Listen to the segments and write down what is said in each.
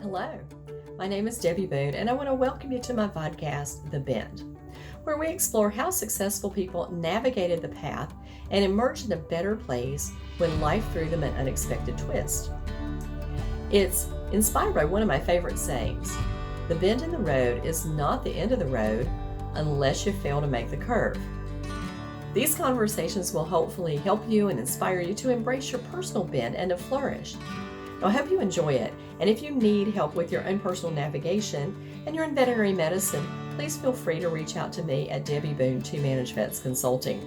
Hello, my name is Debbie Boone, and I want to welcome you to my podcast, The Bend, where we explore how successful people navigated the path and emerged in a better place when life threw them an unexpected twist. It's inspired by one of my favorite sayings: the bend in the road is not the end of the road unless you fail to make the curve. These conversations will hopefully help you and inspire you to embrace your personal bend and to flourish. I hope you enjoy it, and if you need help with your own personal navigation and you're in veterinary medicine, please feel free to reach out to me at Debbie Boone 2 Manage Vets Consulting.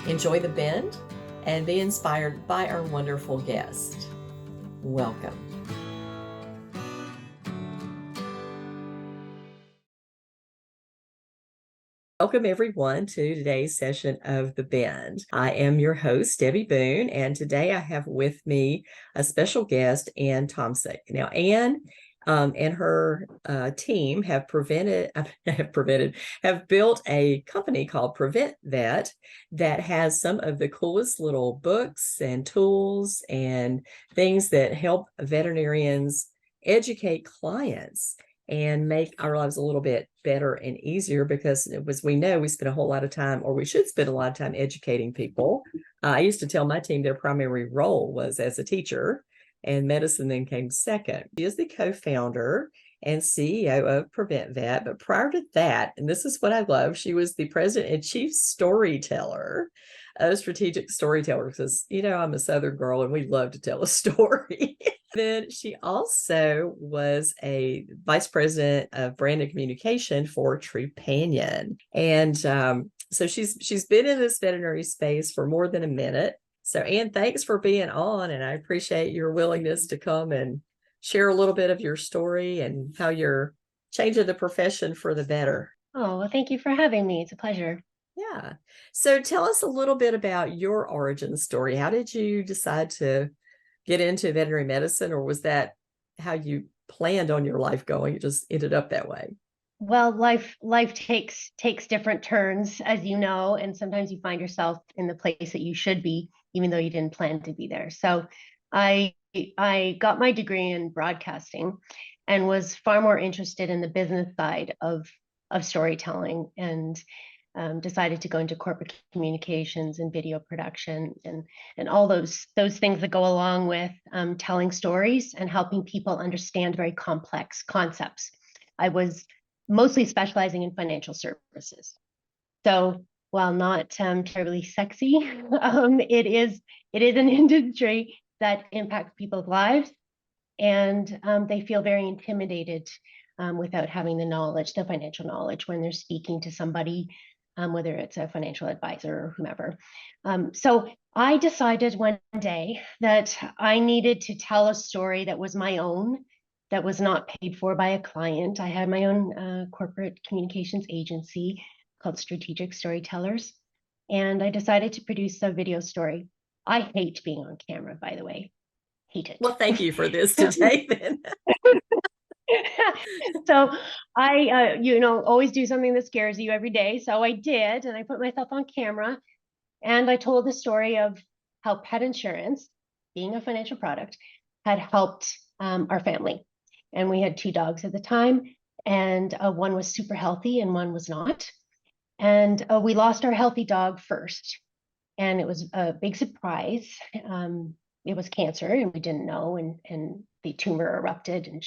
Enjoy the bend and be inspired by our wonderful guest. Welcome. Welcome everyone to today's session of The Bend. I am your host, Debbie Boone, and today I have with me a special guest, Anne Tomsic. Now, Anne and her team have built a company called Preventive that has some of the coolest little books and tools and things that help veterinarians educate clients and make our lives a little bit better and easier, because as we know, we spend a whole lot of time, or we should spend a lot of time, educating people. I used to tell my team their primary role was as a teacher, and medicine then came second. She is the co-founder and CEO of Preventive, but prior to that, and this is what I love, she was the president and chief storyteller of Strategic Storytellers, because, I'm a Southern girl and we love to tell a story. Then she also was a vice president of brand and communication for Trupanion. And so she's been in this veterinary space for more than a minute. So Anne, thanks for being on, and I appreciate your willingness to come and share a little bit of your story and how you're changing the profession for the better. Oh, well, thank you for having me. It's a pleasure. Yeah. So tell us a little bit about your origin story. How did you decide to get into veterinary medicine, or was that how you planned on your life going? It just ended up that way. Well, life takes different turns, as you know, and sometimes you find yourself in the place that you should be, even though you didn't plan to be there. So I got my degree in broadcasting and was far more interested in the business side of storytelling, and decided to go into corporate communications and video production and all those things that go along with telling stories and helping people understand very complex concepts. I was mostly specializing in financial services. So while not terribly sexy, it is an industry that impacts people's lives, and they feel very intimidated without having the financial knowledge, when they're speaking to somebody, whether it's a financial advisor or whomever. So I decided one day that I needed to tell a story that was my own, that was not paid for by a client. I had my own corporate communications agency called Strategic Storytellers, and I decided to produce a video story. I hate being on camera, by the way. Hate it. Well, thank you for this today then. So I, always do something that scares you every day. So I did, and I put myself on camera, and I told the story of how pet insurance, being a financial product, had helped our family. And we had 2 dogs at the time, and one was super healthy and one was not. And we lost our healthy dog first, and it was a big surprise. It was cancer, and we didn't know, and the tumor erupted, and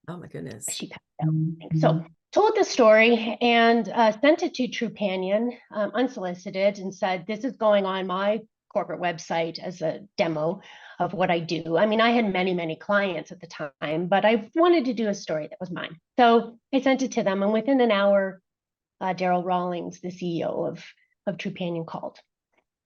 Oh my goodness. she passed out. So told the story and sent it to Trupanion unsolicited, and said, this is going on my corporate website as a demo of what I do. I mean, I had many clients at the time, but I wanted to do a story that was mine. So I sent it to them, and within an hour, Daryl Rawlings, the CEO of Trupanion, called.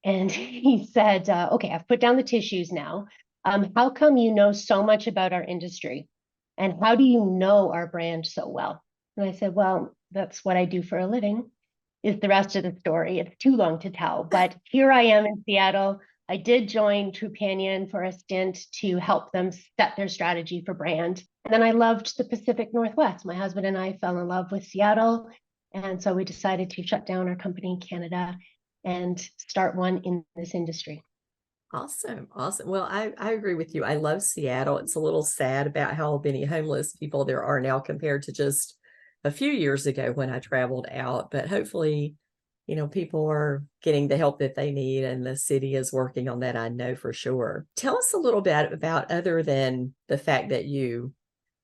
And he said, okay, I've put down the tissues now. How come you know so much about our industry? And how do you know our brand so well? And I said, well, that's what I do for a living, is the rest of the story. It's too long to tell, but here I am in Seattle. I did join Trupanion for a stint to help them set their strategy for brand. And then I loved the Pacific Northwest. My husband and I fell in love with Seattle. And so we decided to shut down our company in Canada and start one in this industry. Awesome. Awesome. Well, I agree with you. I love Seattle. It's a little sad about how many homeless people there are now compared to just a few years ago when I traveled out. But hopefully, people are getting the help that they need, and the city is working on that. I know for sure. Tell us a little bit about, other than the fact that you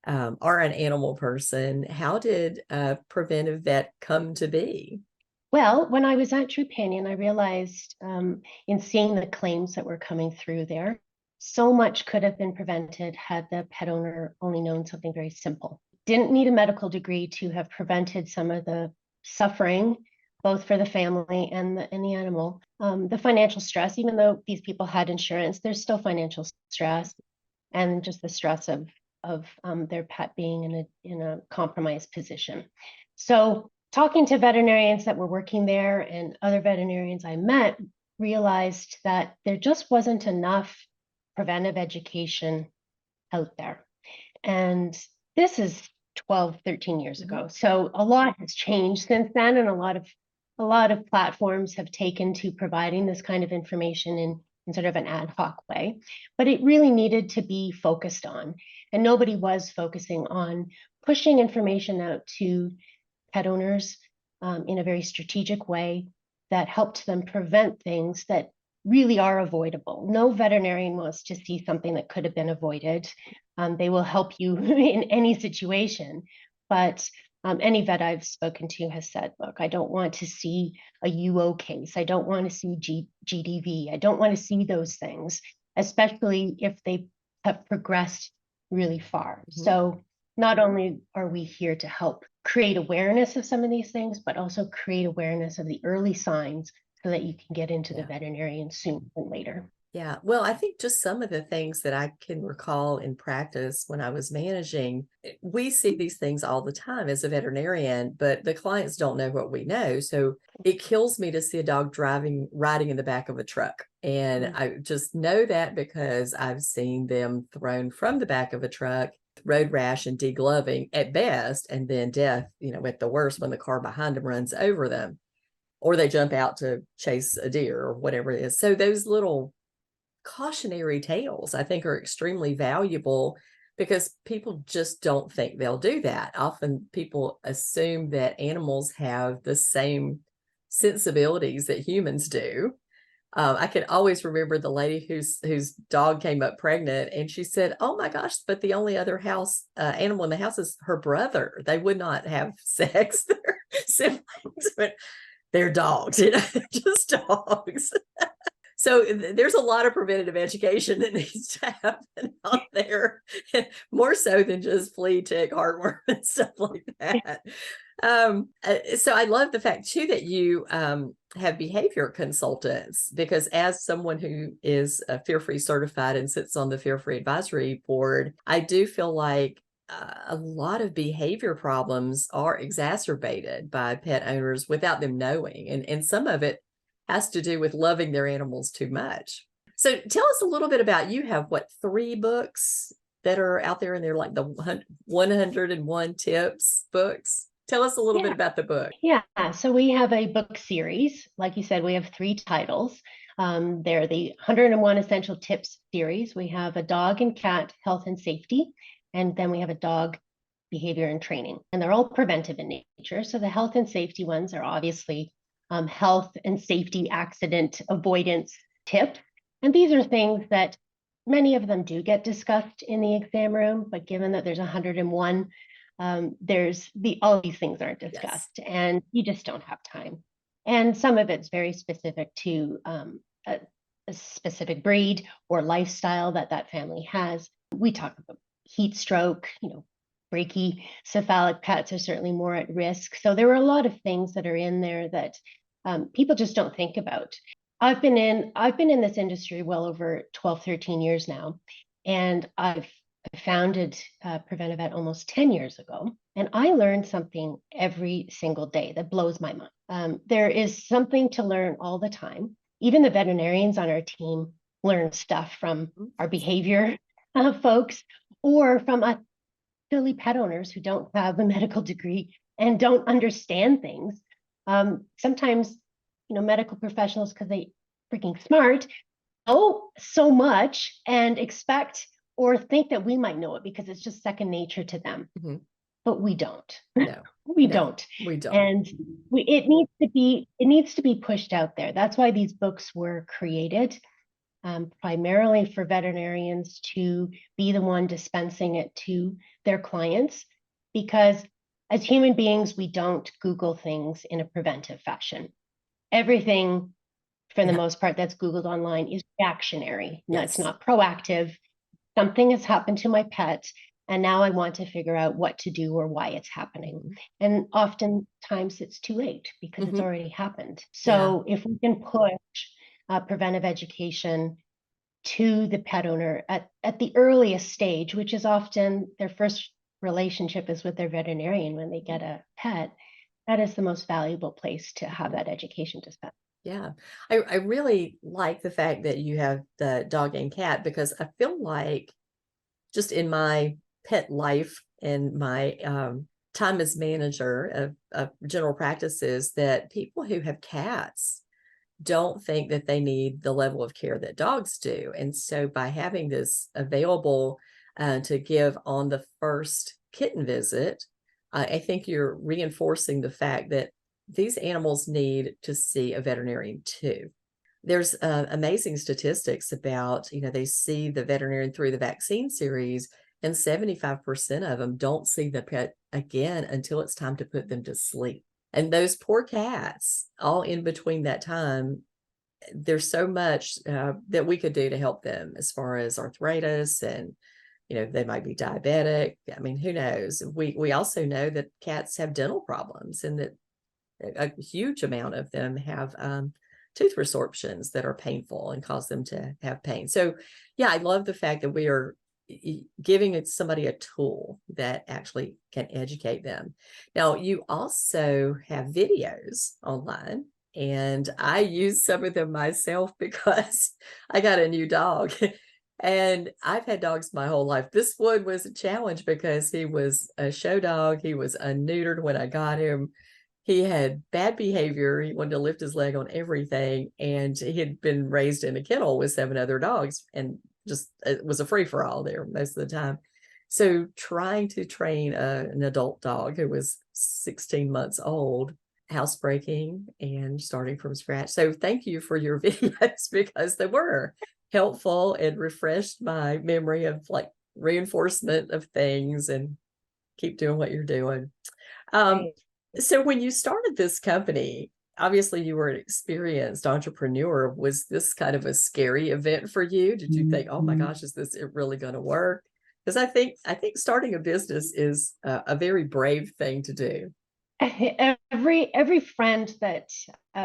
are an animal person, how did Preventive Vet come to be? Well, when I was at Trupanion, I realized in seeing the claims that were coming through there, so much could have been prevented had the pet owner only known something very simple. Didn't need a medical degree to have prevented some of the suffering, both for the family and the animal. The financial stress, even though these people had insurance, there's still financial stress, and just the stress of their pet being in a compromised position. So talking to veterinarians that were working there and other veterinarians I met realized that there just wasn't enough preventive education out there. And this is 12, 13 years ago. So a lot has changed since then, and a lot of platforms have taken to providing this kind of information in sort of an ad hoc way. But it really needed to be focused on, and nobody was focusing on pushing information out to pet owners in a very strategic way that helped them prevent things that really are avoidable. No veterinarian wants to see something that could have been avoided. They will help you in any situation, but any vet I've spoken to has said, look, I don't want to see a UO case. I don't want to see GDV. I don't want to see those things, especially if they have progressed really far. So not only are we here to help create awareness of some of these things, but also create awareness of the early signs so that you can get into the veterinarian sooner than later. Yeah. Well, I think just some of the things that I can recall in practice when I was managing, we see these things all the time as a veterinarian, but the clients don't know what we know. So it kills me to see a dog riding in the back of a truck. And I just know that because I've seen them thrown from the back of a truck, road rash and degloving at best, and then death, at the worst when the car behind them runs over them, or they jump out to chase a deer or whatever it is. So those little cautionary tales, I think, are extremely valuable because people just don't think they'll do that. Often people assume that animals have the same sensibilities that humans do. I can always remember the lady whose dog came up pregnant, and she said, "Oh my gosh, but the only other house animal in the house is her brother. They would not have sex; they're siblings, but they're dogs, just dogs." So there's a lot of preventative education that needs to happen out there, more so than just flea, tick, heartworm, and stuff like that. So I love the fact too that you have behavior consultants, because as someone who is fear-free certified and sits on the fear-free advisory board, I do feel like a lot of behavior problems are exacerbated by pet owners without them knowing, and some of it has to do with loving their animals too much. So tell us a little bit about, you have 3 books that are out there, and they're like the 101 tips books. Tell us a little bit about the book. Yeah, so we have a book series. Like you said, we have 3 titles. They're the 101 Essential Tips series. We have a dog and cat health and safety, and then we have a dog behavior and training. And they're all preventive in nature. So the health and safety ones are obviously health and safety accident avoidance tips. And these are things that many of them do get discussed in the exam room, but given that there's 101, all these things aren't discussed, and you just don't have time. And some of it's very specific to a specific breed or lifestyle that family has. We talk about heat stroke, brachycephalic pets are certainly more at risk. So there are a lot of things that are in there that people just don't think about. I've been in this industry well over 12, 13 years now, and I've founded Preventive Vet almost 10 years ago, and I learned something every single day that blows my mind. There is something to learn all the time. Even the veterinarians on our team learn stuff from our behavior folks, or from us silly pet owners who don't have a medical degree and don't understand things. Sometimes, medical professionals, because they freaking smart, know so much and expect or think that we might know it because it's just second nature to them. Mm-hmm. But we don't. No, We no, don't. we don't. And it needs to be pushed out there. That's why these books were created, primarily for veterinarians to be the one dispensing it to their clients, because as human beings, we don't Google things in a preventive fashion. Everything, for the Yeah. most part, that's Googled online is reactionary. No, it's Yes. not proactive. Something has happened to my pet, and now I want to figure out what to do or why it's happening. Mm-hmm. And oftentimes it's too late because it's Mm-hmm. already happened. Yeah. So if we can push preventive education to the pet owner at the earliest stage, which is often their first relationship is with their veterinarian when they get a pet, that is the most valuable place to have that education dispensed. Yeah. I really like the fact that you have the dog and cat, because I feel like just in my pet life and my time as manager of general practices, that people who have cats don't think that they need the level of care that dogs do. And so by having this available to give on the first kitten visit, I think you're reinforcing the fact that these animals need to see a veterinarian too. There's amazing statistics about, they see the veterinarian through the vaccine series, and 75% of them don't see the pet again until it's time to put them to sleep. And those poor cats, all in between that time, there's so much that we could do to help them as far as arthritis, and they might be diabetic. I mean, who knows? We also know that cats have dental problems, and that a huge amount of them have tooth resorptions that are painful and cause them to have pain. So yeah, I love the fact that we are giving somebody a tool that actually can educate them. Now, you also have videos online, and I use some of them myself because I got a new dog. And I've had dogs my whole life. This one was a challenge because he was a show dog. He was unneutered when I got him. He had bad behavior. He wanted to lift his leg on everything. And he had been raised in a kennel with 7 other dogs, and just it was a free for all there most of the time. So trying to train an adult dog who was 16 months old, housebreaking and starting from scratch. So thank you for your videos, because they were helpful and refreshed my memory of like reinforcement of things, and keep doing what you're doing. Um, Right. so when you started this company, obviously you were an experienced entrepreneur. Was this kind of a scary event for you? Did you think, oh my gosh, is this really going to work? Because I think starting a business is a very brave thing to do. Every friend that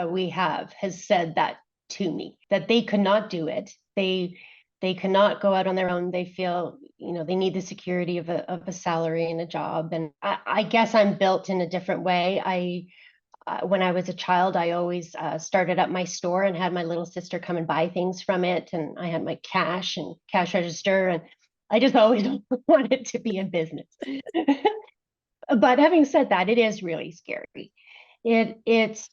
we have has said that to me, that they could not do it. They cannot go out on their own. They feel, they need the security of a salary and a job. And I guess I'm built in a different way. When I was a child, I always started up my store and had my little sister come and buy things from it. And I had my cash and cash register, and I just always wanted to be in business. But having said that, it is really scary. It's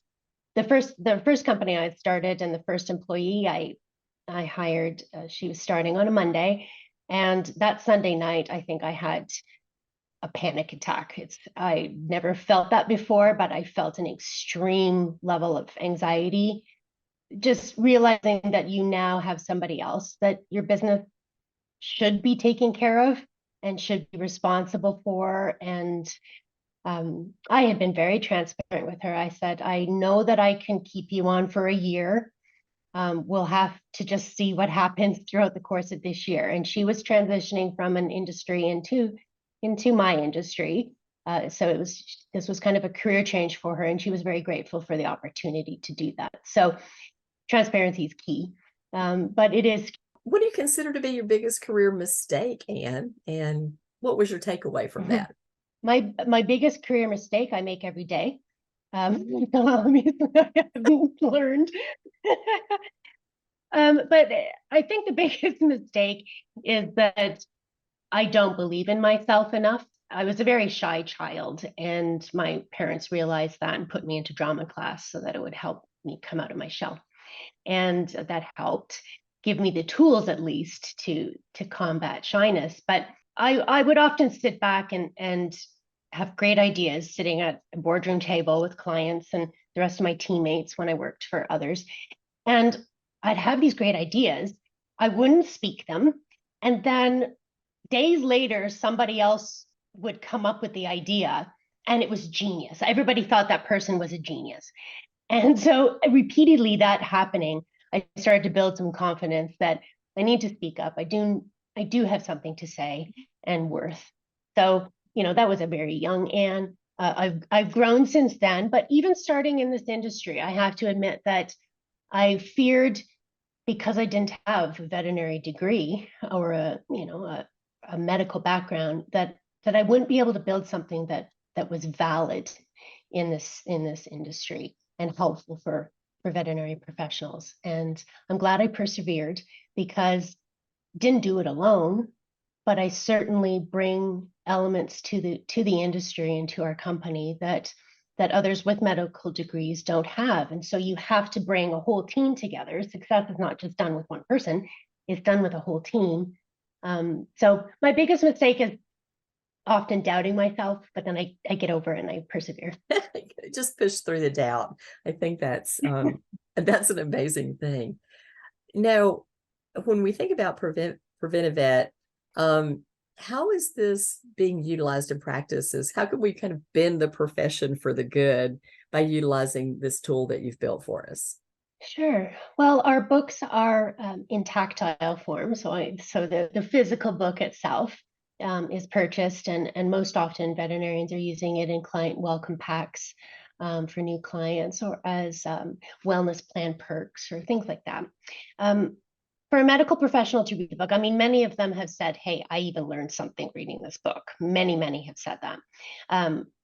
the first company I started, and the first employee I hired. She was starting on a Monday, and that Sunday night, I think I had a panic attack. I never felt that before, but I felt an extreme level of anxiety. Just realizing that you now have somebody else that your business should be taking care of and should be responsible for. And I had been very transparent with her. I said, I know that I can keep you on for a year. We'll have to just see what happens throughout the course of this year. And she was transitioning from an industry into my industry. So this was kind of a career change for her, and she was very grateful for the opportunity to do that. So transparency is key, but it is. What do you consider to be your biggest career mistake, Anne? And what was your takeaway from that? My biggest career mistake I make every day. So obviously I haven't learned. But I think the biggest mistake is that I don't believe in myself enough. I was a very shy child, and my parents realized that and put me into drama class so that it would help me come out of my shell. And that helped. give me the tools at least to combat shyness. But I would often sit back and have great ideas sitting at a boardroom table with clients and the rest of my teammates when I worked for others. And I'd have these great ideas. I wouldn't speak them. And then days later, somebody else would come up with the idea and it was genius. Everybody thought that person was a genius. And so repeatedly that happening, I started to build some confidence that I need to speak up. I do have something to say and worth. So, that was a very young Anne. I've grown since then, but even starting in this industry, I have to admit that I feared, because I didn't have a veterinary degree or a medical background, that I wouldn't be able to build something that was valid in this industry and helpful for veterinary professionals. And I'm glad I persevered, because I didn't do it alone, but I certainly bring elements to the industry and to our company that others with medical degrees don't have. And so you have to bring a whole team together. Success is not just done with one person, it's done with a whole team. So my biggest mistake is often doubting myself, but then I get over it and I persevere. Just push through the doubt. I think that's an amazing thing. Now, when we think about Preventive Vet, how is this being utilized in practices? How can we kind of bend the profession for the good by utilizing this tool that you've built for us? Sure. Well, our books are in tactile form, so the physical book itself is purchased, and most often veterinarians are using it in client welcome packs for new clients, or as wellness plan perks or things like that. For a medical professional to read the book, I mean, many of them have said, "Hey, I even learned something reading this book." Many have said that.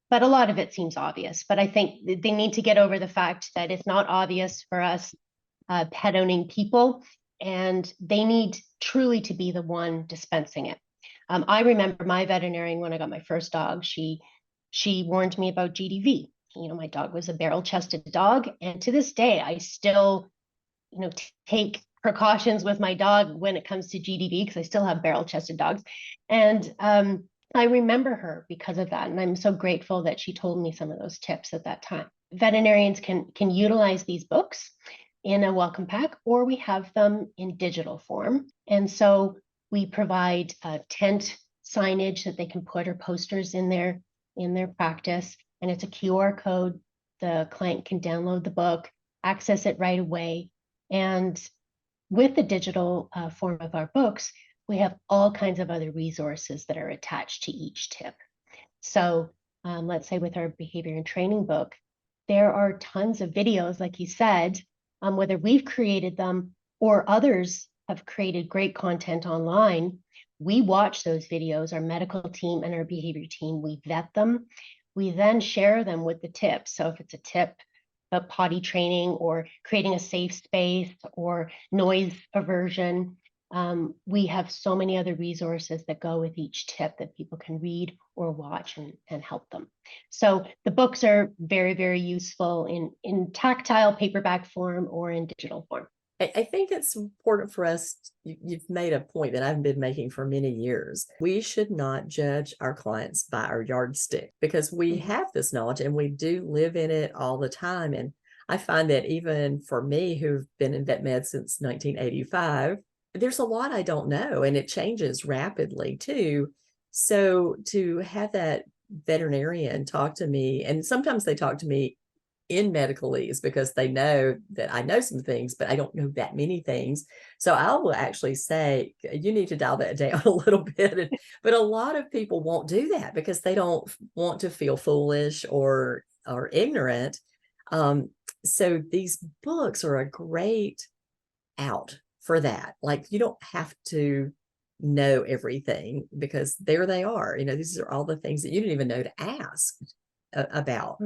But a lot of it seems obvious. But I think they need to get over the fact that it's not obvious for us pet owning people, and they need truly to be the one dispensing it. I remember my veterinarian, when I got my first dog, she warned me about GDV. My dog was a barrel-chested dog, and to this day, I still, take precautions with my dog when it comes to GDV, because I still have barrel-chested dogs. And I remember her because of that, and I'm so grateful that she told me some of those tips at that time. Veterinarians can utilize these books in a welcome pack, or we have them in digital form. And so we provide tent signage that they can put, or posters in their practice, and it's a QR code. The client can download the book, access it right away. And with the digital form of our books, we have all kinds of other resources that are attached to each tip. So let's say with our behavior and training book, there are tons of videos, like you said, whether we've created them or others have created great content online. We watch those videos, our medical team and our behavior team, we vet them. We then share them with the tips. So if it's a tip about potty training or creating a safe space or noise aversion, we have so many other resources that go with each tip that people can read or watch and help them. So the books are very, very useful in tactile paperback form or in digital form. I think it's important for us. You've made a point that I've been making for many years. We should not judge our clients by our yardstick, because we have this knowledge and we do live in it all the time. And I find that even for me, who've been in vet med since 1985, there's a lot I don't know, and it changes rapidly too. So to have that veterinarian talk to me, and sometimes they talk to me in medicalese because they know that I know some things, but I don't know that many things. So I will actually say, you need to dial that down a little bit. But a lot of people won't do that because they don't want to feel foolish or ignorant. So these books are a great out for that. Like, you don't have to know everything, because there they are. These are all the things that you didn't even know to ask about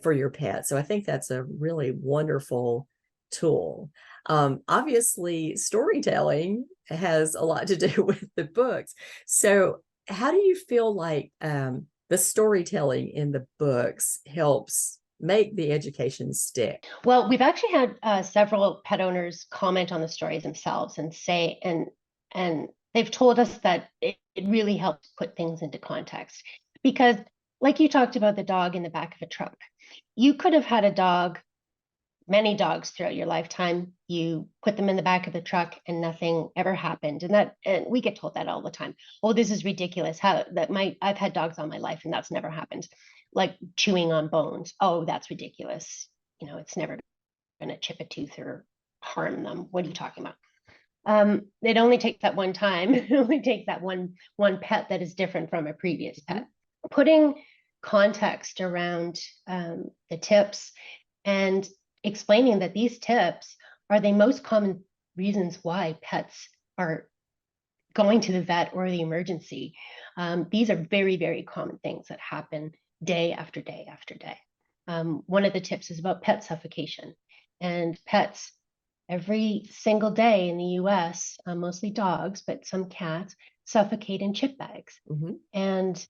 for your pet. So I think that's a really wonderful tool. Obviously, storytelling has a lot to do with the books. So how do you feel like the storytelling in the books helps make the education stick? Well, we've actually had several pet owners comment on the stories themselves and say, and they've told us that it really helps put things into context. Because like you talked about the dog in the back of a truck, you could have had a dog, many dogs throughout your lifetime. You put them in the back of the truck and nothing ever happened. And we get told that all the time. Oh, this is ridiculous. I've had dogs all my life and that's never happened. Like chewing on bones. Oh, that's ridiculous. It's never going to chip a tooth or harm them. What are you talking about? It only takes that one time. It only takes that one pet that is different from a previous pet. Putting context around the tips and explaining that these tips are the most common reasons why pets are going to the vet or the emergency. These are very, very common things that happen day after day after day. One of the tips is about pet suffocation, and pets every single day in the US, mostly dogs, but some cats suffocate in chip bags. And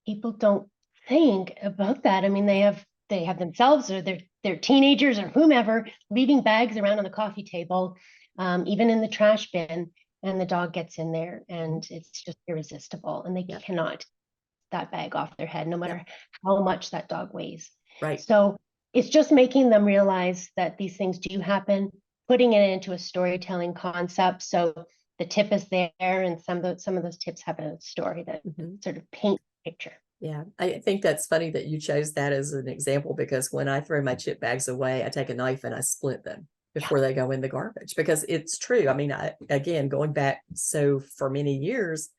people don't think about that. I mean, they have themselves or their teenagers or whomever leaving bags around on the coffee table, even in the trash bin, and the dog gets in there and it's just irresistible and they cannot that bag off their head, no matter how much that dog weighs. Right. So it's just making them realize that these things do happen, putting it into a storytelling concept. So the tip is there, and some of those tips have a story that sort of paint a picture. Yeah, I think that's funny that you chose that as an example, because when I throw my chip bags away, I take a knife and I split them before they go in the garbage, because it's true. I mean, again, going back so for many years,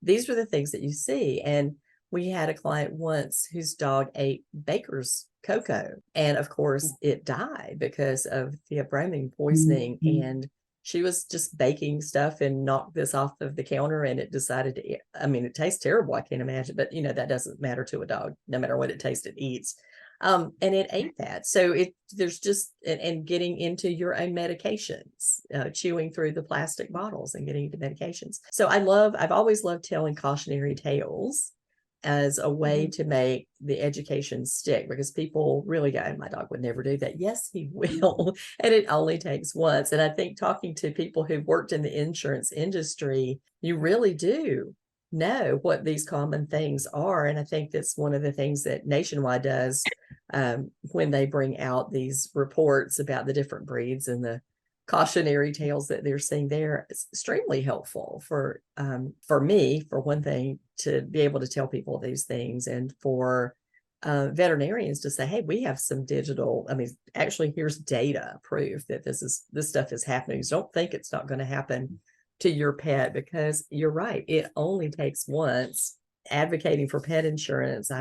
these were the things that you see. And we had a client once whose dog ate baker's cocoa. And of course, it died because of the bromine poisoning. And she was just baking stuff and knocked this off of the counter, and it decided to eat. I mean, it tastes terrible. I can't imagine, but that doesn't matter to a dog. No matter what it tastes, it eats. And it ate that. So there's just, and getting into your own medications, chewing through the plastic bottles and getting into medications. So I've always loved telling cautionary tales as a way to make the education stick, because people really go, my dog would never do that. Yes, he will. And it only takes once. And I think talking to people who worked in the insurance industry, you really do know what these common things are. And I think that's one of the things that Nationwide does when they bring out these reports about the different breeds and the cautionary tales that they're seeing there. It's extremely helpful for me, for one thing, to be able to tell people these things, and for veterinarians to say, hey, we have some digital, I mean, actually here's data proof that this stuff is happening. So don't think it's not going to happen to your pet, because you're right, it only takes once. Advocating for pet insurance,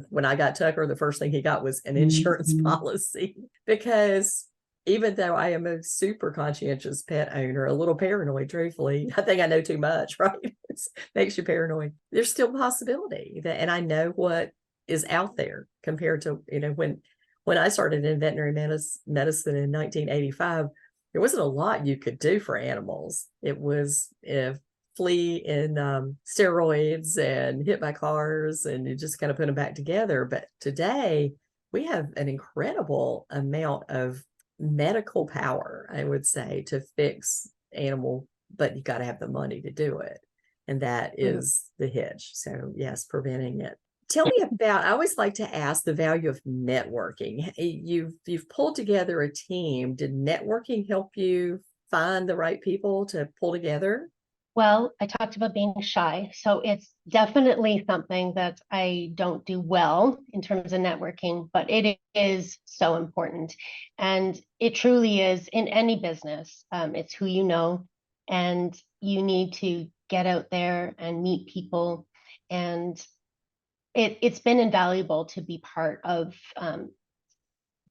when I got Tucker, the first thing he got was an insurance policy, because even though I am a super conscientious pet owner, a little paranoid, truthfully, I think I know too much, right? It makes you paranoid. There's still a possibility that, and I know what is out there compared to, when I started in veterinary medicine in 1985, there wasn't a lot you could do for animals. It was flea in steroids and hit by cars, and you just kind of put them back together. But today we have an incredible amount of medical power, I would say, to fix animal, but you got to have the money to do it. And that is the hitch. So yes, preventing it. Tell me about, I always like to ask the value of networking. You've pulled together a team. Did networking help you find the right people to pull together? Well, I talked about being shy. So it's definitely something that I don't do well in terms of networking, but it is so important. And it truly is in any business. It's who you know, and you need to get out there and meet people. And it's been invaluable to be part of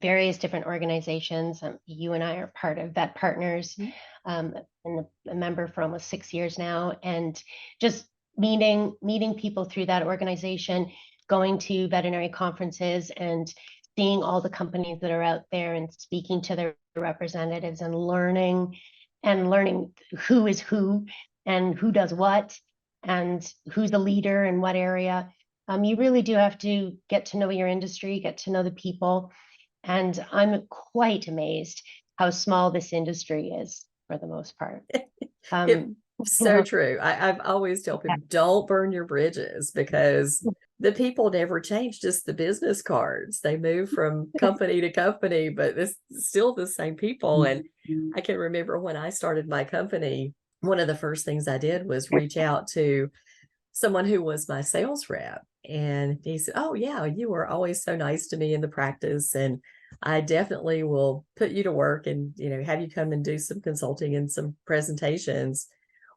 various different organizations. You and I are part of Vet Partners, and a member for almost 6 years now, and just meeting people through that organization, going to veterinary conferences and seeing all the companies that are out there and speaking to their representatives and learning who is who and who does what and who's the leader in what area. You really do have to get to know your industry, get to know the people. And I'm quite amazed how small this industry is for the most part. It's You so know, true. I've always tell yeah. people, don't burn your bridges, because the people never change, just the business cards. They move from company to company, but it's still the same people. And I can remember when I started my company, one of the first things I did was reach out to someone who was my sales rep. And he said, "Oh, yeah, you were always so nice to me in the practice. And I definitely will put you to work and, have you come and do some consulting and some presentations."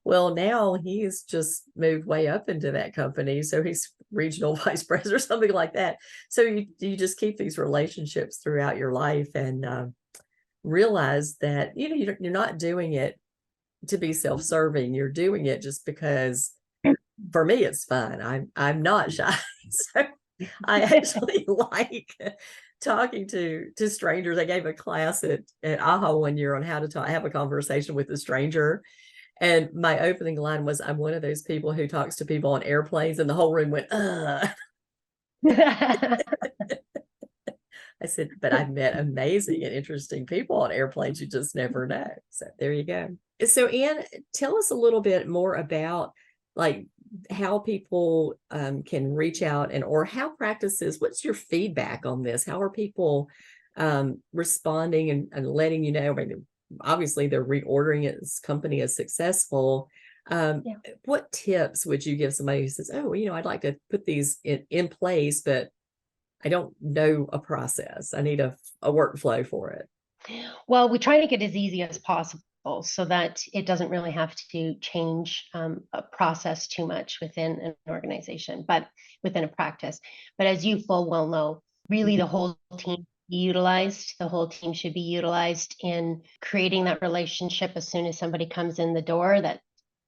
Well, now he's just moved way up into that company. So he's regional vice president or something like that. So you just keep these relationships throughout your life, and realize that, you're not doing it to be self-serving. You're doing it just because, for me, it's fun. I'm not shy. So I actually like talking to strangers. I gave a class at AHA one year on how to have a conversation with a stranger. And my opening line was, "I'm one of those people who talks to people on airplanes," and the whole room went, "Ugh." I said, "But I've met amazing and interesting people on airplanes. You just never know." So there you go. So Anne, tell us a little bit more about, like, how people can reach out, and or how practices, what's your feedback on this? How are people responding and letting you know? I mean, obviously they're reordering it, this company is successful. Yeah. What tips would you give somebody who says, "Oh, I'd like to put these in place, but I don't know a process. I need a workflow for it"? Well, we try to get as easy as possible so that it doesn't really have to change a process too much within an organization, but within a practice. But as you full well know, really the whole team utilized, the whole team should be utilized in creating that relationship as soon as somebody comes in the door, that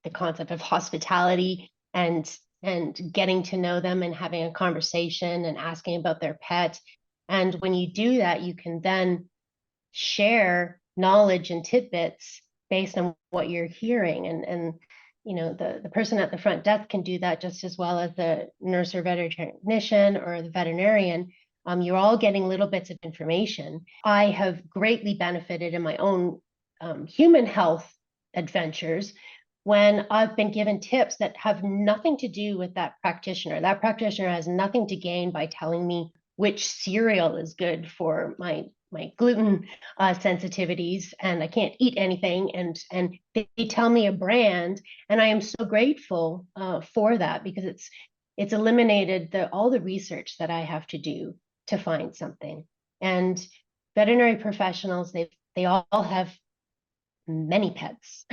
the concept of hospitality and getting to know them and having a conversation and asking about their pet. And when you do that, you can then share knowledge and tidbits based on what you're hearing. And the person at the front desk can do that just as well as the nurse or veterinarian or the veterinarian. You're all getting little bits of information. I have greatly benefited in my own human health adventures when I've been given tips that have nothing to do with that practitioner. That practitioner has nothing to gain by telling me which cereal is good for my gluten sensitivities, and I can't eat anything. And they tell me a brand, and I am so grateful for that, because it's eliminated all the research that I have to do to find something. And veterinary professionals, they all have many pets.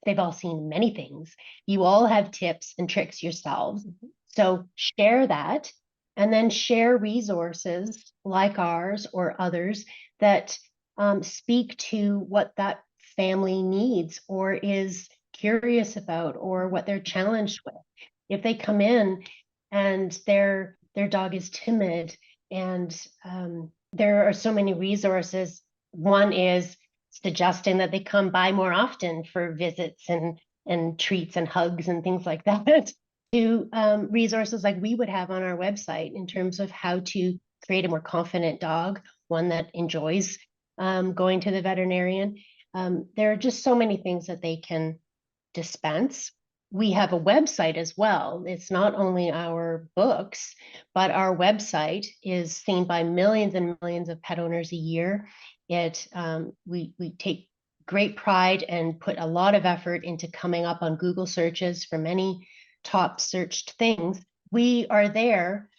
They've all seen many things. You all have tips and tricks yourselves. So share that, and then share resources like ours or others that speak to what that family needs or is curious about, or what they're challenged with. If they come in and their dog is timid, and there are so many resources. One is suggesting that they come by more often for visits and treats and hugs and things like that, to resources like we would have on our website in terms of how to create a more confident dog, one that enjoys going to the veterinarian. There are just so many things that they can dispense. We have a website as well. It's not only our books, but our website is seen by millions and millions of pet owners a year. We take great pride and put a lot of effort into coming up on Google searches for many top searched things. We are there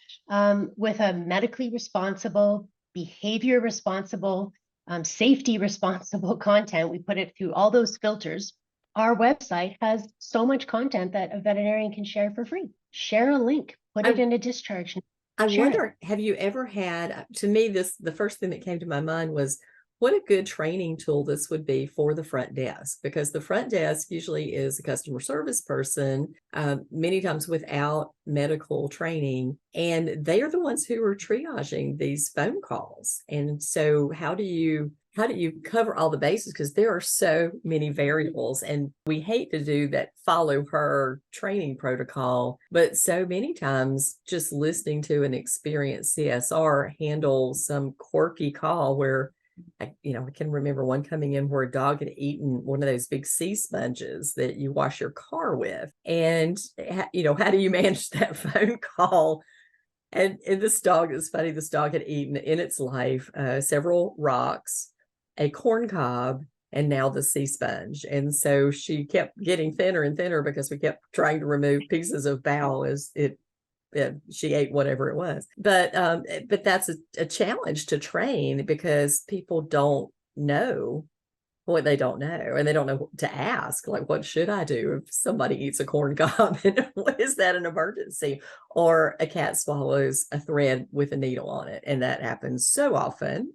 with a medically responsible, behavior responsible, safety responsible content. We put it through all those filters. Our website has so much content that a veterinarian can share for free. Share a link, put it in a discharge. I Share it. wonder, have you ever had, to me, the first thing that came to my mind was, what a good training tool this would be for the front desk, because the front desk usually is a customer service person, many times without medical training, and they are the ones who are triaging these phone calls. And so how do you how do you cover all the bases? Because there are so many variables, and we hate to do that, follow her training protocol, but so many times just listening to an experienced CSR handle some quirky call where I can remember one coming in where a dog had eaten one of those big sea sponges that you wash your car with. And, how do you manage that phone call? And this dog is funny. This dog had eaten in its life several rocks, a corn cob, and now the sea sponge. And so she kept getting thinner and thinner because we kept trying to remove pieces of bowel as she ate whatever it was. But that's a challenge to train, because people don't know what they don't know, and they don't know what to ask. Like, what should I do if somebody eats a corn cob? And what is that an emergency? Or a cat swallows a thread with a needle on it. And that happens so often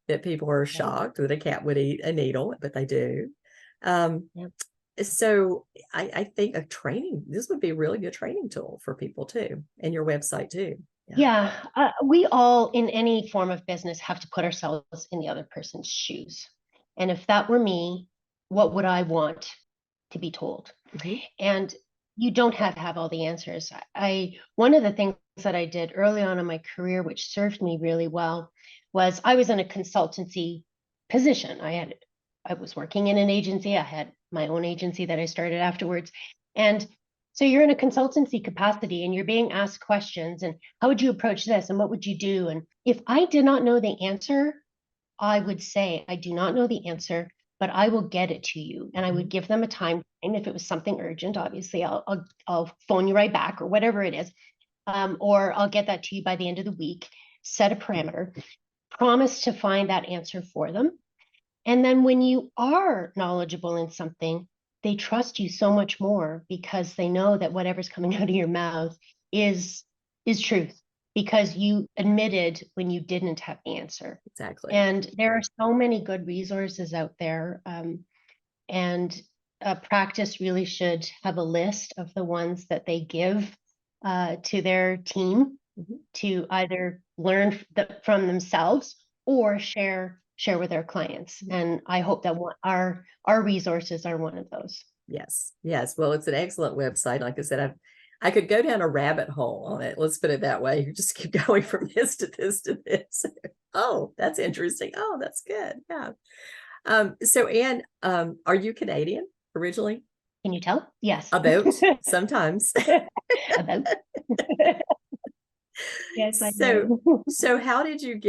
that people are shocked that a cat would eat a needle, but they do. Yep. So I think this would be a really good training tool for people too, and your website too. Yeah, we all in any form of business have to put ourselves in the other person's shoes. And if that were me, what would I want to be told? Mm-hmm. And you don't have to have all the answers. One of the things that I did early on in my career, which served me really well, was I was in a consultancy position. I was working in an agency. I had my own agency that I started afterwards. And so you're in a consultancy capacity and you're being asked questions, and how would you approach this? And what would you do? And if I did not know the answer, I would say, I do not know the answer, but I will get it to you. And I would give them a time frame. If it was something urgent, obviously I'll phone you right back, or whatever it is. Or I'll get that to you by the end of the week, set a parameter, promise to find that answer for them. And then when you are knowledgeable in something, they trust you so much more, because they know that whatever's coming out of your mouth is truth, because you admitted when you didn't have the answer. Exactly. And there are so many good resources out there. And practice really should have a list of the ones that they give to their team, mm-hmm. to either learn from themselves or share with their clients. And I hope that our resources are one of those. Yes. Well, it's an excellent website. Like I said, I could go down a rabbit hole on it. Let's put it that way. You just keep going from this to this to this. Oh, that's interesting. Oh, that's good. Yeah. So Anne, are you Canadian originally? Can you tell? Yes. About sometimes. About. Yes, I do. So how did you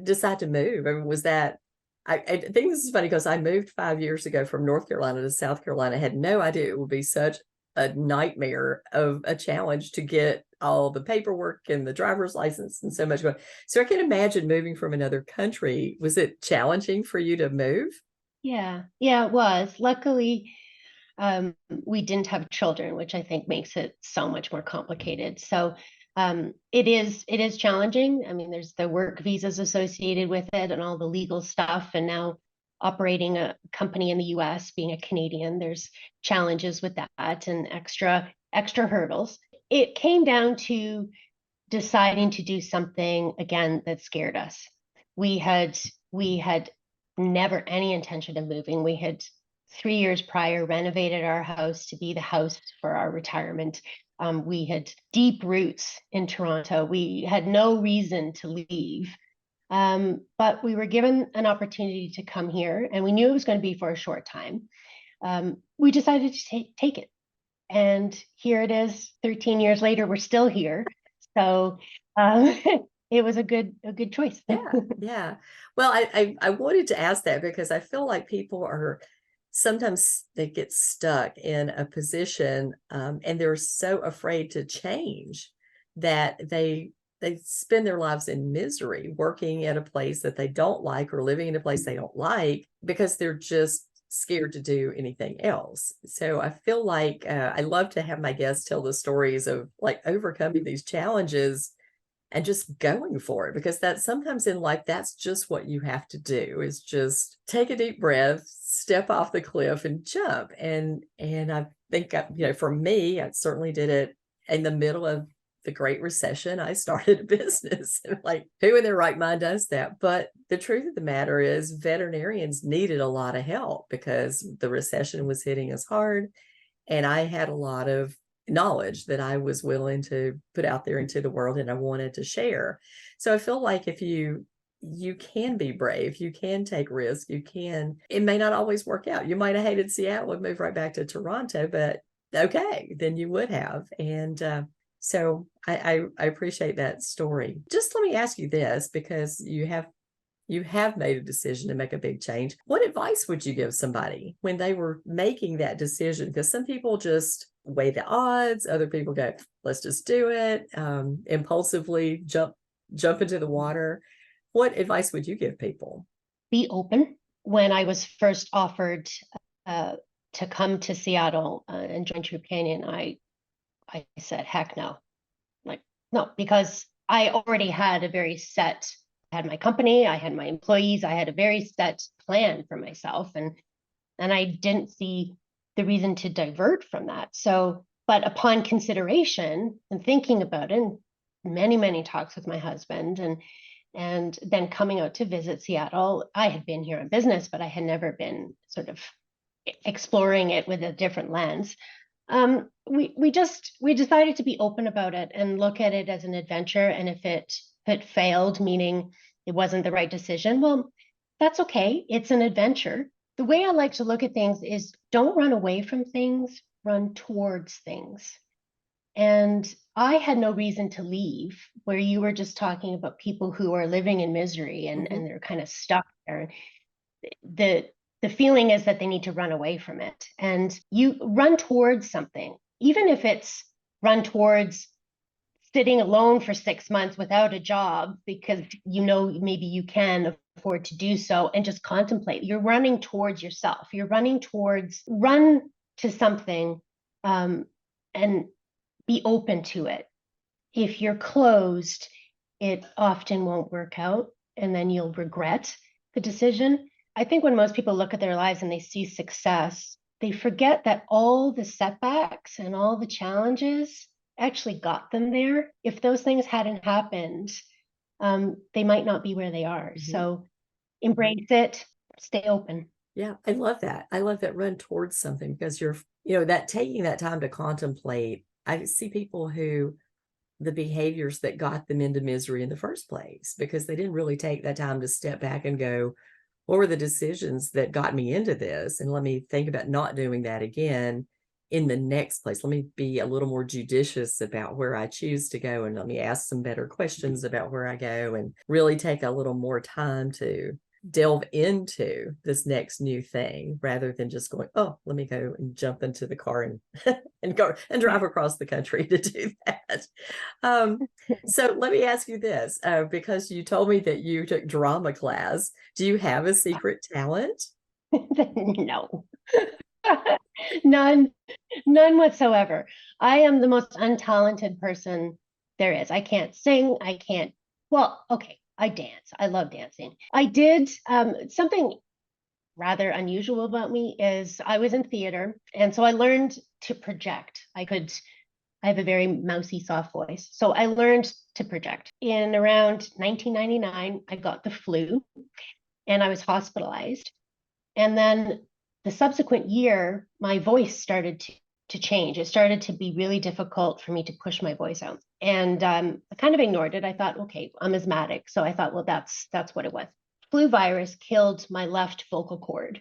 decide to move? I mean, was that, I think this is funny because I moved 5 years ago from North Carolina to South Carolina. I had no idea it would be such a nightmare of a challenge to get all the paperwork and the driver's license and so much going. So I can imagine moving from another country. Was it challenging for you to move? Yeah, it was. Luckily, we didn't have children, which I think makes it so much more complicated. So it is challenging. I mean, there's the work visas associated with it and all the legal stuff. And now operating a company in the US, being a Canadian, there's challenges with that and extra hurdles. It came down to deciding to do something, again, that scared us. We had never any intention of moving. We had 3 years prior renovated our house to be the house for our retirement. We had deep roots in Toronto. We had no reason to leave. But we were given an opportunity to come here, and we knew it was going to be for a short time. We decided to take it. And here it is, 13 years later, we're still here. So it was a good choice. Yeah. Well, I wanted to ask that because I feel like people are sometimes they get stuck in a position and they're so afraid to change that they spend their lives in misery working at a place that they don't like or living in a place they don't like because they're just scared to do anything else. So I feel like I love to have my guests tell the stories of like overcoming these challenges and just going for it, because that sometimes in life, that's just what you have to do, is just take a deep breath, step off the cliff and jump. And I think, for me, I certainly did it in the middle of the Great Recession, I started a business. And like, who in their right mind does that? But the truth of the matter is, veterinarians needed a lot of help because the recession was hitting us hard. And I had a lot of knowledge that I was willing to put out there into the world and I wanted to share. So I feel like if you can be brave, you can take risks, it may not always work out. You might have hated Seattle and moved right back to Toronto, but okay, then you would have. And so I appreciate that story. Just let me ask you this, because you have made a decision to make a big change. What advice would you give somebody when they were making that decision? Because some people just weigh the odds. Other people go, let's just do it. Impulsively jump into the water. What advice would you give people? Be open. When I was first offered to come to Seattle and join Troop Canyon, I said, heck no. Like, no, because I already had a very set, I had my company, I had my employees, I had a very set plan for myself, and I didn't see the reason to divert from that. So, but upon consideration and thinking about it, and many talks with my husband, and then coming out to visit Seattle, I had been here in business, but I had never been sort of exploring it with a different lens. We decided to be open about it and look at it as an adventure. And if it failed, meaning it wasn't the right decision, well, that's okay. It's an adventure. The way I like to look at things is don't run away from things, run towards things. And I had no reason to leave, where you were just talking about people who are living in misery and they're kind of stuck there. The feeling is that they need to run away from it, and you run towards something, even if it's run towards sitting alone for 6 months without a job because maybe you can afford to do so, and just contemplate. You're running towards yourself. You're run to something, and be open to it. If you're closed, it often won't work out, and then you'll regret the decision. I think when most people look at their lives and they see success, they forget that all the setbacks and all the challenges actually got them there. If those things hadn't happened, they might not be where they are. So embrace it, stay open. Yeah, I love that. I love that, run towards something, because that taking that time to contemplate. I see people who, the behaviors that got them into misery in the first place, because they didn't really take that time to step back and go, what were the decisions that got me into this? And let me think about not doing that again in the next place. Let me be a little more judicious about where I choose to go. And let me ask some better questions about where I go, and really take a little more time to delve into this next new thing, rather than just going, oh, let me go and jump into the car and and go and drive across the country to do that. So let me ask you this, because you told me that you took drama class. Do you have a secret talent? No. None whatsoever. I am the most untalented person there is. I can't sing. Well, okay, I dance. I love dancing. I did something rather unusual about me is I was in theater, and so I learned to project. I have a very mousy, soft voice, so I learned to project. In around 1999, I got the flu, and I was hospitalized. And then the subsequent year, my voice started to change. It started to be really difficult for me to push my voice out. And I kind of ignored it. I thought, okay, I'm asthmatic. So I thought, well, that's what it was. Flu virus killed my left vocal cord.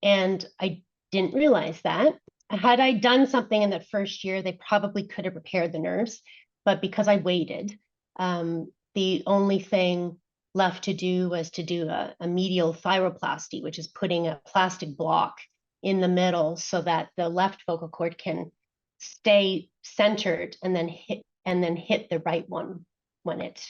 And I didn't realize that. Had I done something in that first year, they probably could have repaired the nerves. But because I waited, the only thing left to do was to do a medial thyroplasty, which is putting a plastic block in the middle so that the left vocal cord can stay centered and then hit the right one when it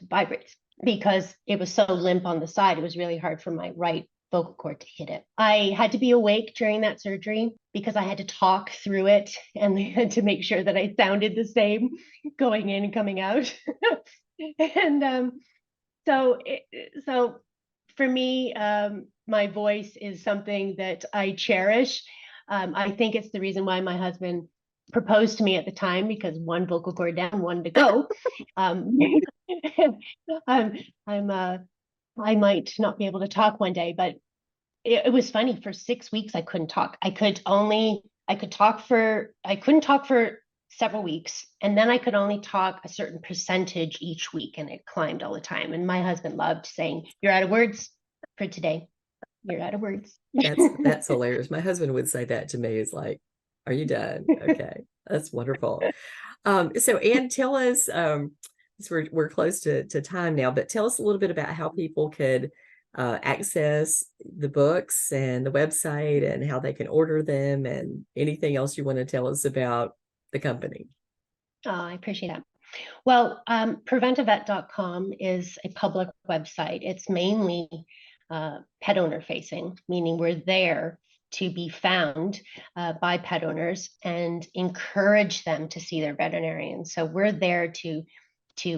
vibrates. Because it was so limp on the side, it was really hard for my right vocal cord to hit it. I had to be awake during that surgery because I had to talk through it, and they had to make sure that I sounded the same going in and coming out. And so for me, my voice is something that I cherish. I think it's the reason why my husband proposed to me at the time because one vocal cord down, one to go. um, I might not be able to talk one day, but it was funny. For 6 weeks, I couldn't talk. I couldn't talk for several weeks, and then I could only talk a certain percentage each week, and it climbed all the time. And my husband loved saying, "You're out of words for today. You're out of words." That's hilarious. My husband would say that to me. Is like, "Are you done?" Okay, that's wonderful. So Anne, tell us, so we're close to time now, but tell us a little bit about how people could access the books and the website and how they can order them, and anything else you want to tell us about the company. Oh, I appreciate that. Well, preventivevet.com is a public website. It's mainly pet owner facing, meaning we're there to be found by pet owners and encourage them to see their veterinarian. So we're there to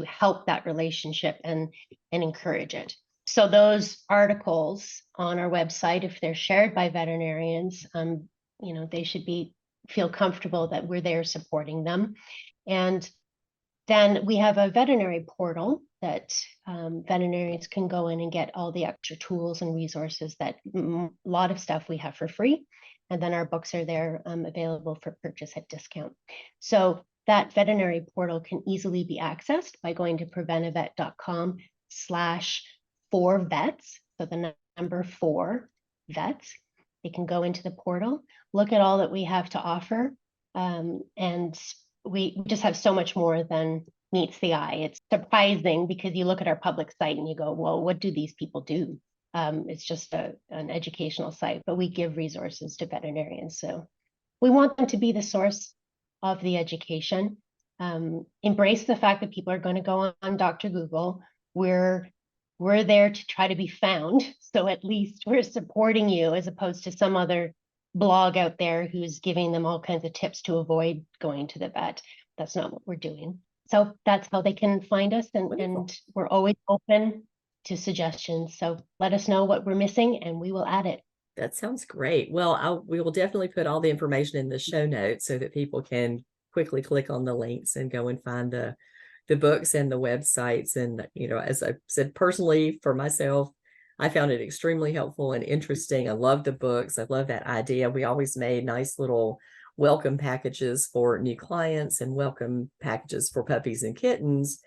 help that relationship and encourage it. So those articles on our website, if they're shared by veterinarians, they should feel comfortable that we're there supporting them. And then we have a veterinary portal that veterinarians can go in and get all the extra tools and resources, that a lot of stuff we have for free. And then our books are there available for purchase at discount. So that veterinary portal can easily be accessed by going to preventivevet.com/4vets. So the number 4 vets. They can go into the portal, look at all that we have to offer, and we just have so much more than meets the eye. It's surprising because you look at our public site and you go, well, what do these people do? It's just an educational site, but we give resources to veterinarians. So we want them to be the source of the education. Embrace the fact that people are going to go on Dr. Google. We're there to try to be found. So at least we're supporting you, as opposed to some other blog out there who's giving them all kinds of tips to avoid going to the vet. That's not what we're doing. So that's how they can find us, and we're always open to suggestions. So let us know what we're missing and we will add it. That sounds great. Well, we will definitely put all the information in the show notes so that people can quickly click on the links and go and find the books and the websites. And, as I said, personally, for myself, I found it extremely helpful and interesting. I love the books. I love that idea. We always made nice little welcome packages for new clients and welcome packages for puppies and kittens.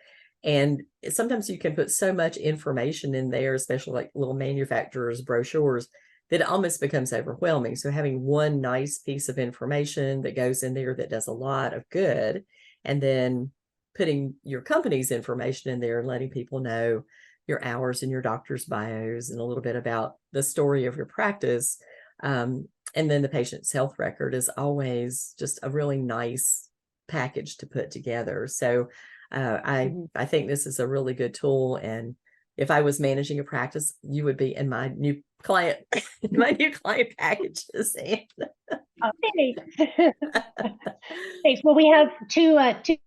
And sometimes you can put so much information in there, especially like little manufacturers' brochures, that it almost becomes overwhelming. So having one nice piece of information that goes in there that does a lot of good, and then putting your company's information in there and letting people know your hours and your doctor's bios and a little bit about the story of your practice. And then the patient's health record is always just a really nice package to put together. So I think this is a really good tool. And if I was managing a practice, you would be in my new client, packages. Okay. Thanks. Well, we have two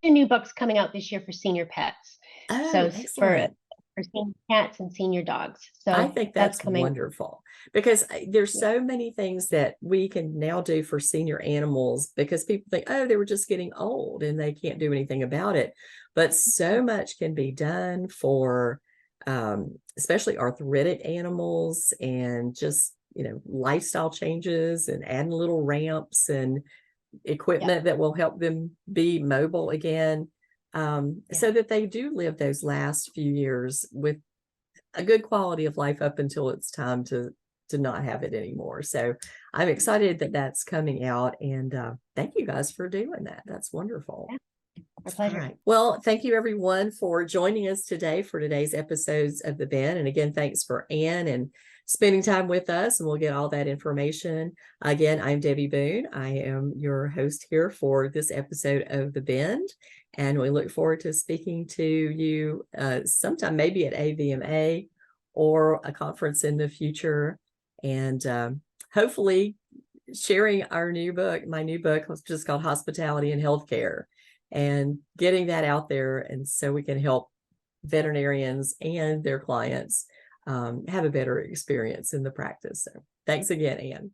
new books coming out this year for senior pets. Oh, so excellent. For senior cats and senior dogs. So I think that's coming. Wonderful, because there's so many things that we can now do for senior animals, because people think, oh, they were just getting old and they can't do anything about it. But so much can be done for especially arthritic animals, and just, lifestyle changes, and adding little ramps and equipment that will help them be mobile again. So that they do live those last few years with a good quality of life up until it's time to not have it anymore. So I'm excited that that's coming out, and thank you guys for doing that. That's wonderful. Yeah, our pleasure. All right. Well, thank you everyone for joining us today for today's episodes of The Ben. And again, thanks for Anne and spending time with us, and we'll get all that information. Again, I'm Debbie Boone. I am your host here for this episode of The Bend, and we look forward to speaking to you sometime, maybe at AVMA or a conference in the future, and hopefully sharing our new book. My new book was just called Hospitality and Healthcare, and getting that out there, and so we can help veterinarians and their clients have a better experience in the practice. So thanks again, Anne.